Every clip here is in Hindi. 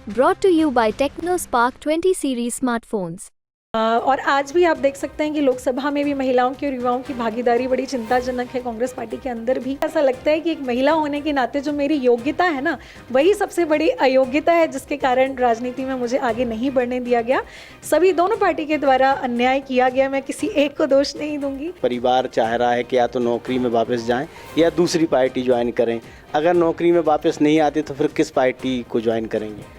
brought to you by TechnoSpark 20 series smartphones. और आज भी आप देख सकते हैं कि लोकसभा में भी महिलाओं की और युवाओं की भागीदारी बड़ी चिंताजनक है। कांग्रेस पार्टी के अंदर भी ऐसा लगता है कि एक महिला होने के नाते जो मेरी योग्यता है ना, वही सबसे बड़ी अयोग्यता है, जिसके कारण राजनीति में मुझे आगे नहीं बढ़ने दिया गया। सभी दोनों पार्टी के द्वारा अन्याय किया गया, मैं किसी एक को दोष नहीं दूंगी। परिवार चाह रहा है कि या तो नौकरी में वापस जाएं या दूसरी पार्टी ज्वाइन करें। अगर नौकरी में वापस नहीं आते तो फिर किस पार्टी को ज्वाइन करेंगे?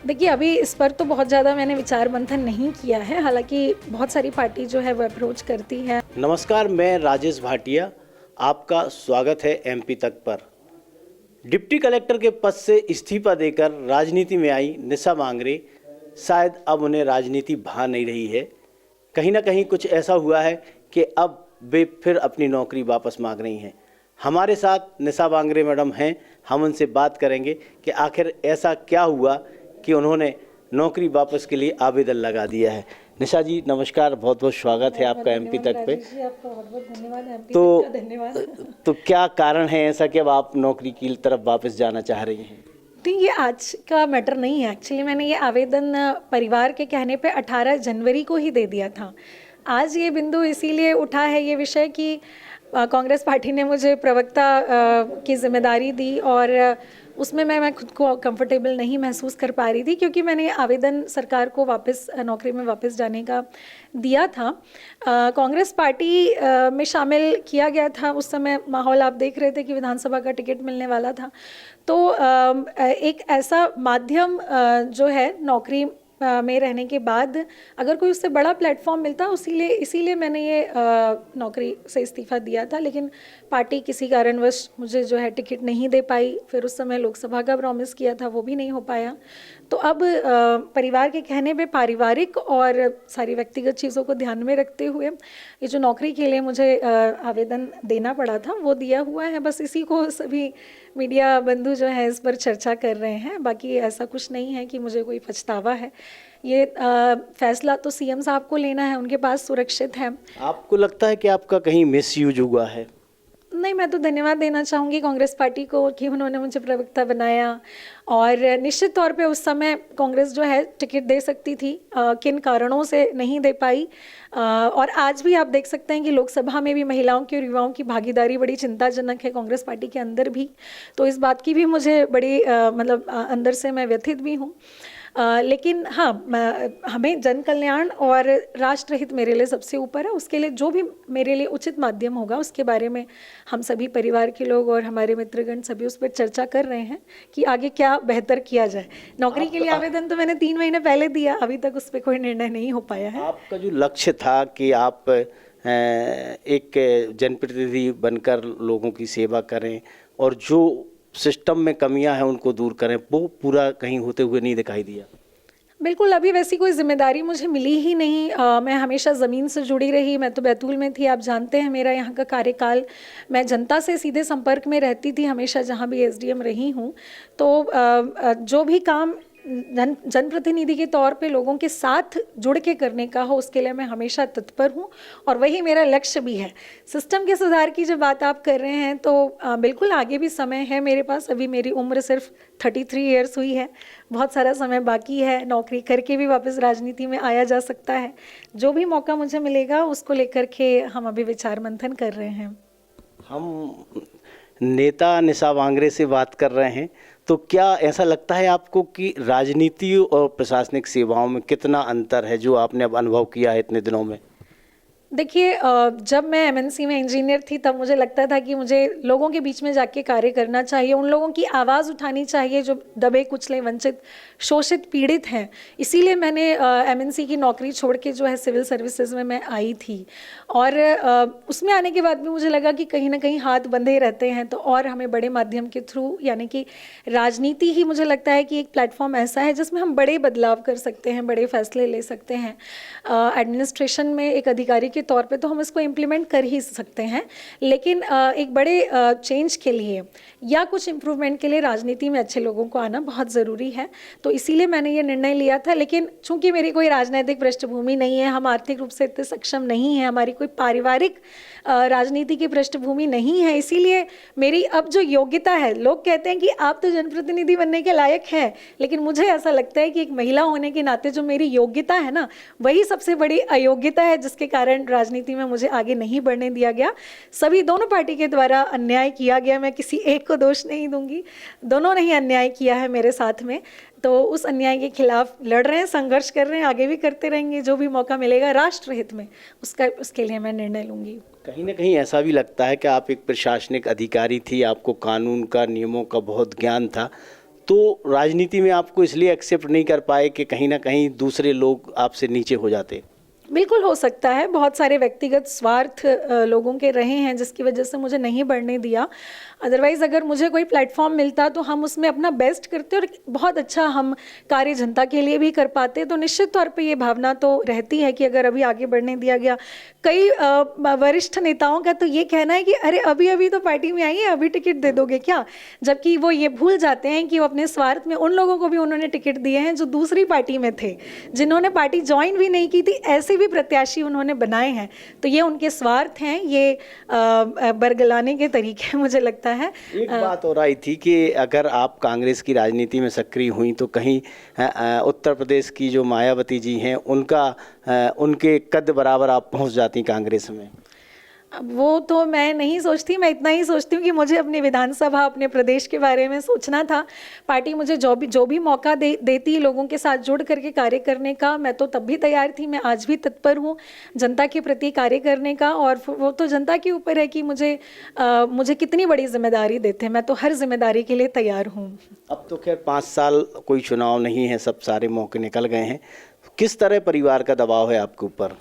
देखिए, अभी इस पर तो बहुत ज़्यादा मैंने विचार मंथन नहीं किया है, हालांकि बहुत सारी पार्टी जो है वो अप्रोच करती है। नमस्कार, मैं राजेश भाटिया, आपका स्वागत है एमपी तक पर। डिप्टी कलेक्टर के पद से इस्तीफा देकर राजनीति में आई निशा मांगरे, शायद अब उन्हें राजनीति भा नहीं रही है। कहीं ना कहीं कुछ ऐसा हुआ है कि अब वे फिर अपनी नौकरी वापस मांग रही हैं। हमारे साथ निशा मांगरे मैडम हैं, हम उनसे बात करेंगे कि आखिर ऐसा क्या हुआ कि उन्होंने नौकरी वापस के लिए आवेदन लगा दिया है। निशा जी नमस्कार, बहुत बहुत स्वागत है आपका एमपी तक पे। आपका बहुत बहुत धन्यवाद। तो क्या कारण है ऐसा कि अब आप नौकरी की तरफ वापस जाना चाह रही हैं? नहीं, ये आज का मैटर नहीं है। एक्चुअली मैंने ये आवेदन परिवार के कहने पे 18 जनवरी को ही दे दिया था। आज ये बिंदु इसीलिए उठा है, ये विषय, कि कांग्रेस पार्टी ने मुझे प्रवक्ता की जिम्मेदारी दी और उसमें मैं खुद को कंफर्टेबल नहीं महसूस कर पा रही थी, क्योंकि मैंने आवेदन सरकार को वापस नौकरी में वापस जाने का दिया था। कांग्रेस पार्टी में शामिल किया गया था। उस समय माहौल आप देख रहे थे कि विधानसभा का टिकट मिलने वाला था। तो एक ऐसा माध्यम जो है नौकरी में रहने के बाद, अगर कोई उससे बड़ा प्लेटफॉर्म मिलता, इसीलिए मैंने ये नौकरी से इस्तीफ़ा दिया था। लेकिन पार्टी किसी कारणवश मुझे जो है टिकट नहीं दे पाई। फिर उस समय लोकसभा का प्रॉमिस किया था, वो भी नहीं हो पाया। तो अब परिवार के कहने पे पारिवारिक और सारी व्यक्तिगत चीज़ों को ध्यान में रखते हुए ये जो नौकरी के लिए मुझे आवेदन देना पड़ा था वो दिया हुआ है। बस इसी को सभी मीडिया बंधु जो है इस पर चर्चा कर रहे हैं। बाकी ऐसा कुछ नहीं है कि मुझे कोई पछतावा है। ये फैसला तो सीएम साहब को लेना है, उनके पास सुरक्षित है। आपको लगता है कि आपका कहीं मिसयूज हुआ है? नहीं, मैं तो धन्यवाद देना चाहूँगी कांग्रेस पार्टी को कि उन्होंने मुझे प्रवक्ता बनाया। और निश्चित तौर पे उस समय कांग्रेस जो है टिकट दे सकती थी, किन कारणों से नहीं दे पाई। और आज भी आप देख सकते हैं कि लोकसभा में भी महिलाओं की और युवाओं की भागीदारी बड़ी चिंताजनक है कांग्रेस पार्टी के अंदर भी। तो इस बात की भी मुझे बड़ी अंदर से मैं व्यथित भी हूँ। लेकिन हाँ, हमें जन कल्याण और राष्ट्र हित मेरे लिए सबसे ऊपर है। उसके लिए जो भी मेरे लिए उचित माध्यम होगा, उसके बारे में हम सभी परिवार के लोग और हमारे मित्रगण सभी उस पर चर्चा कर रहे हैं कि आगे क्या बेहतर किया जाए। नौकरी के लिए आवेदन तो मैंने 3 महीने पहले दिया, अभी तक उस पर कोई निर्णय नहीं हो पाया है। आपका जो लक्ष्य था कि आप एक जनप्रतिनिधि बनकर लोगों की सेवा करें और जो सिस्टम में कमियां हैं उनको दूर करें, वो पूरा कहीं होते हुए नहीं दिखाई दिया? बिल्कुल, अभी वैसी कोई जिम्मेदारी मुझे मिली ही नहीं। मैं हमेशा ज़मीन से जुड़ी रही। मैं तो बैतूल में थी, आप जानते हैं मेरा यहाँ का कार्यकाल। मैं जनता से सीधे संपर्क में रहती थी हमेशा, जहाँ भी एसडीएम रही हूँ। तो जो भी काम जनप्रतिनिधि के तौर पे लोगों के साथ जुड़ के करने का हो, उसके लिए मैं हमेशा तत्पर हूँ और वही मेरा लक्ष्य भी है। सिस्टम के सुधार की जब बात आप कर रहे हैं तो बिल्कुल आगे भी समय है मेरे पास। अभी मेरी उम्र सिर्फ 33 ईयर्स हुई है, बहुत सारा समय बाकी है। नौकरी करके भी वापस राजनीति में आया जा सकता है। जो भी मौका मुझे मिलेगा उसको लेकर के हम अभी विचार मंथन कर रहे हैं। हम नेता निशा मांगरे से बात कर रहे हैं, तो क्या ऐसा लगता है आपको कि राजनीति और प्रशासनिक सेवाओं में कितना अंतर है जो आपने अब अनुभव किया है इतने दिनों में? देखिए, जब मैं एमएनसी में इंजीनियर थी तब मुझे लगता था कि मुझे लोगों के बीच में जाके कार्य करना चाहिए, उन लोगों की आवाज़ उठानी चाहिए जो दबे कुचले, वंचित, शोषित, पीड़ित हैं। इसीलिए मैंने एमएनसी की नौकरी छोड़ के जो है सिविल सर्विसेज में मैं आई थी। और उसमें आने के बाद भी मुझे लगा कि कहीं ना कहीं हाथ बंधे रहते हैं, तो और हमें बड़े माध्यम के थ्रू, यानी कि राजनीति ही मुझे लगता है कि एक प्लेटफॉर्म ऐसा है जिसमें हम बड़े बदलाव कर सकते हैं, बड़े फैसले ले सकते हैं। एडमिनिस्ट्रेशन में एक अधिकारी के के तौर पे तो हम इसको इम्प्लीमेंट कर ही सकते हैं, लेकिन एक बड़े चेंज के लिए या कुछ इम्प्रूवमेंट के लिए राजनीति में अच्छे लोगों को आना बहुत ज़रूरी है। तो इसीलिए मैंने ये निर्णय लिया था। लेकिन चूंकि मेरी कोई राजनीतिक पृष्ठभूमि नहीं है, हम आर्थिक रूप से इतने सक्षम नहीं हैं, हमारी कोई पारिवारिक राजनीति की पृष्ठभूमि नहीं है, इसीलिए मेरी अब जो योग्यता है, लोग कहते हैं कि आप तो जनप्रतिनिधि बनने के लायक हैं, लेकिन मुझे ऐसा लगता है कि एक महिला होने के नाते जो मेरी योग्यता है ना, वही सबसे बड़ी अयोग्यता है, जिसके कारण राजनीति में मुझे आगे नहीं बढ़ने दिया गया। सभी दोनों पार्टी के द्वारा अन्याय किया गया, मैं किसी एक को दोष नहीं दूंगी, दोनों ने ही अन्याय किया है मेरे साथ में। तो उस अन्याय के खिलाफ लड़ रहे हैं, संघर्ष कर रहे हैं, आगे भी करते रहेंगे। जो भी मौका मिलेगा राष्ट्र हित में उसके लिए मैं निर्णय लूंगी। कहीं ना कहीं ऐसा भी लगता है कि आप एक प्रशासनिक अधिकारी थी, आपको कानून का, नियमों का बहुत ज्ञान था, तो राजनीति में आपको इसलिए एक्सेप्ट नहीं कर पाए कि कहीं ना कहीं दूसरे लोग आपसे नीचे हो जाते? बिल्कुल हो सकता है, बहुत सारे व्यक्तिगत स्वार्थ लोगों के रहे हैं जिसकी वजह से मुझे नहीं बढ़ने दिया। अदरवाइज़ अगर मुझे कोई प्लेटफॉर्म मिलता तो हम उसमें अपना बेस्ट करते और बहुत अच्छा हम कार्य जनता के लिए भी कर पाते। तो निश्चित तौर पे ये भावना तो रहती है कि अगर अभी आगे बढ़ने दिया गया। कई वरिष्ठ नेताओं का तो ये कहना है कि अरे अभी अभी तो पार्टी में आई है, अभी टिकट दे दोगे क्या, जबकि वो ये भूल जाते हैं कि वो अपने स्वार्थ में उन लोगों को भी उन्होंने टिकट दिए हैं जो दूसरी पार्टी में थे, जिन्होंने पार्टी ज्वाइन भी नहीं की थी, ऐसे भी प्रत्याशी उन्होंने बनाए हैं। तो ये उनके स्वार्थ हैं, ये बरगलाने के तरीके मुझे लगता है। एक बात हो रही थी कि अगर आप कांग्रेस की राजनीति में सक्रिय हुई तो कहीं उत्तर प्रदेश की जो मायावती जी हैं उनके कद बराबर आप पहुंच जाती कांग्रेस में। वो तो मैं नहीं सोचती, मैं इतना ही सोचती हूँ कि मुझे अपनी विधानसभा, अपने प्रदेश के बारे में सोचना था। पार्टी मुझे जो भी मौका देती लोगों के साथ जुड़ करके कार्य करने का, मैं तो तब भी तैयार थी, मैं आज भी तत्पर हूँ जनता के प्रति कार्य करने का। और वो तो जनता के ऊपर है कि मुझे कितनी बड़ी जिम्मेदारी देते हैं, मैं तो हर जिम्मेदारी के लिए तैयार हूँ। अब तो खैर 5 साल कोई चुनाव नहीं है, सब सारे मौके निकल गए हैं। किस तरह परिवार का दबाव है आपके ऊपर?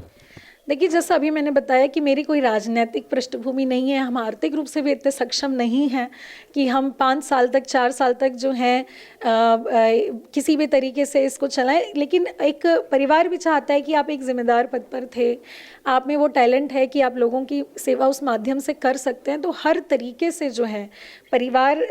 देखिए, जैसा अभी मैंने बताया कि मेरी कोई राजनीतिक पृष्ठभूमि नहीं है, हम आर्थिक रूप से भी इतने सक्षम नहीं हैं कि हम 5 साल तक, 4 साल तक जो है किसी भी तरीके से इसको चलाएं। लेकिन एक परिवार भी चाहता है कि आप एक जिम्मेदार पद पर थे, आप में वो टैलेंट है कि आप लोगों की सेवा उस माध्यम से कर सकते हैं। तो हर तरीके से जो है परिवार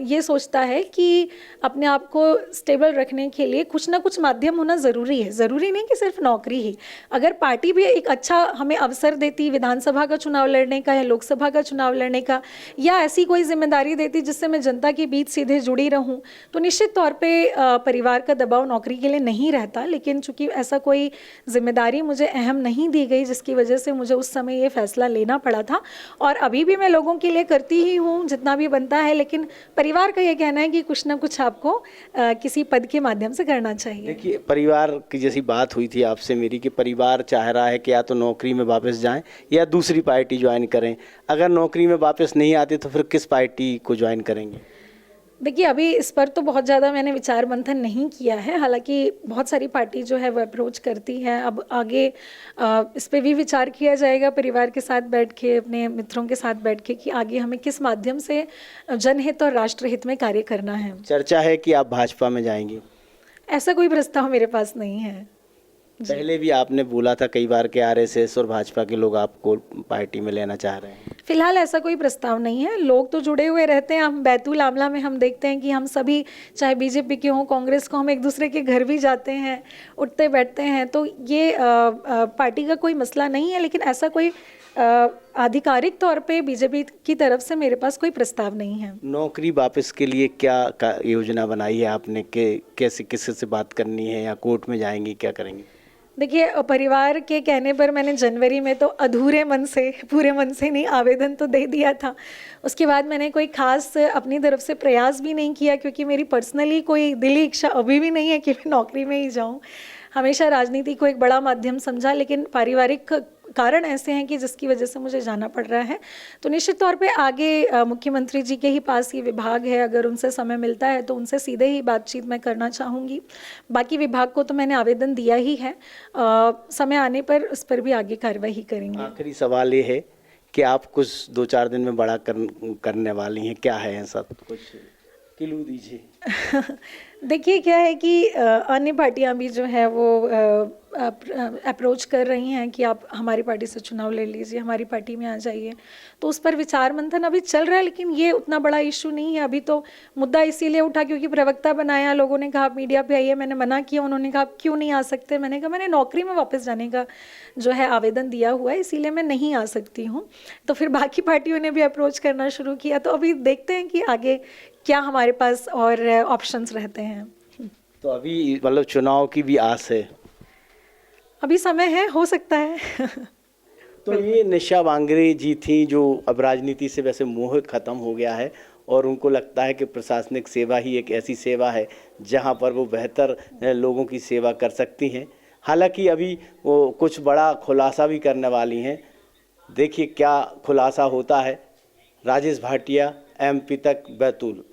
ये सोचता है कि अपने आप को स्टेबल रखने के लिए कुछ ना कुछ माध्यम होना ज़रूरी है। ज़रूरी नहीं कि सिर्फ नौकरी ही, अगर पार्टी भी एक अच्छा हमें अवसर देती विधानसभा का चुनाव लड़ने का या लोकसभा का चुनाव लड़ने का, या ऐसी कोई जिम्मेदारी देती जिससे मैं जनता के बीच सीधे जुड़ी रहूं, तो निश्चित तौर पे परिवार का दबाव नौकरी के लिए नहीं रहता। लेकिन चूंकि ऐसा कोई जिम्मेदारी मुझे अहम नहीं दी गई, जिसकी वजह से मुझे उस समय ये फैसला लेना पड़ा था। और अभी भी मैं लोगों के लिए करती ही हूँ जितना भी बनता है, लेकिन परिवार का ये कहना है कि कुछ ना कुछ आपको किसी पद के माध्यम से करना चाहिए। देखिए, परिवार की जैसी बात हुई थी आपसे मेरी कि परिवार चाह रहा है कि या तो नौकरी में वापस जाएं या दूसरी पार्टी ज्वाइन करें। अगर नौकरी में वापस नहीं आते तो फिर किस पार्टी को ज्वाइन करेंगे? देखिए, अभी इस पर तो बहुत ज़्यादा मैंने विचार मंथन नहीं किया है, हालांकि बहुत सारी पार्टी जो है वो अप्रोच करती है। अब आगे इस पर भी विचार किया जाएगा परिवार के साथ बैठ के, अपने मित्रों के साथ बैठ के, कि आगे हमें किस माध्यम से जनहित और राष्ट्रहित में कार्य करना है। चर्चा है कि आप भाजपा में जाएंगी? ऐसा कोई प्रस्ताव मेरे पास नहीं है। पहले भी आपने बोला था कई बार कि आरएसएस और भाजपा के लोग आपको पार्टी में लेना चाह रहे हैं। फिलहाल ऐसा कोई प्रस्ताव नहीं है। लोग तो जुड़े हुए रहते हैं। हम बैतूल आमला में हम देखते हैं कि हम सभी, चाहे बीजेपी के हों, कांग्रेस को, हम एक दूसरे के घर भी जाते हैं, उठते बैठते हैं। तो ये पार्टी का कोई मसला नहीं है, लेकिन ऐसा कोई आधिकारिक तौर पे बीजेपी की तरफ से मेरे पास कोई प्रस्ताव नहीं है। नौकरी वापस के लिए क्या योजना बनाई है आपने? कैसे, किससे से बात करनी है, या कोर्ट में जाएंगी, क्या करेंगे? देखिए, परिवार के कहने पर मैंने जनवरी में तो अधूरे मन से, पूरे मन से नहीं, आवेदन तो दे दिया था। उसके बाद मैंने कोई खास अपनी तरफ से प्रयास भी नहीं किया, क्योंकि मेरी पर्सनली कोई दिली इच्छा अभी भी नहीं है कि मैं नौकरी में ही जाऊं। हमेशा राजनीति को एक बड़ा माध्यम समझा, लेकिन पारिवारिक कारण ऐसे हैं कि जिसकी वजह से मुझे जाना पड़ रहा है। तो निश्चित तौर पे आगे मुख्यमंत्री जी के ही पास ये विभाग है, अगर उनसे समय मिलता है तो उनसे सीधे ही बातचीत मैं करना चाहूँगी। बाकी विभाग को तो मैंने आवेदन दिया ही है, समय आने पर उस पर भी आगे कार्रवाई करेंगे। आखिरी सवाल ये है कि आप कुछ 2-4 दिन में बड़ा करने वाली हैं, क्या है ऐसा कुछ? क्लू दीजिए। देखिए क्या है कि अन्य पार्टियां भी जो है वो अप्रोच कर रही हैं कि आप हमारी पार्टी से चुनाव ले लीजिए, हमारी पार्टी में आ जाइए। तो उस पर विचार मंथन अभी चल रहा है, लेकिन ये उतना बड़ा इशू नहीं है अभी। तो मुद्दा इसीलिए उठा क्योंकि प्रवक्ता बनाया, लोगों ने कहा आप मीडिया पे आइए, मैंने मना किया, उन्होंने कहा आप क्यों नहीं आ सकते। मैंने कहा मैंने नौकरी में वापस जाने का जो है आवेदन दिया हुआ है, इसीलिए मैं नहीं आ सकती हूँ। तो फिर बाकी पार्टियों ने भी अप्रोच करना शुरू किया। तो अभी देखते हैं कि आगे क्या हमारे पास और ऑप्शंस रहते हैं। तो अभी मतलब चुनाव की भी आस है? अभी समय है, हो सकता है। तो ये निशा मांगरे जी थी जो अब राजनीति से वैसे मोह खत्म हो गया है और उनको लगता है कि प्रशासनिक सेवा ही एक ऐसी सेवा है जहां पर वो बेहतर लोगों की सेवा कर सकती हैं। हालांकि अभी वो कुछ बड़ा खुलासा भी करने वाली हैं। देखिए क्या खुलासा होता है। राजेश भाटिया, MP तक, बैतूल।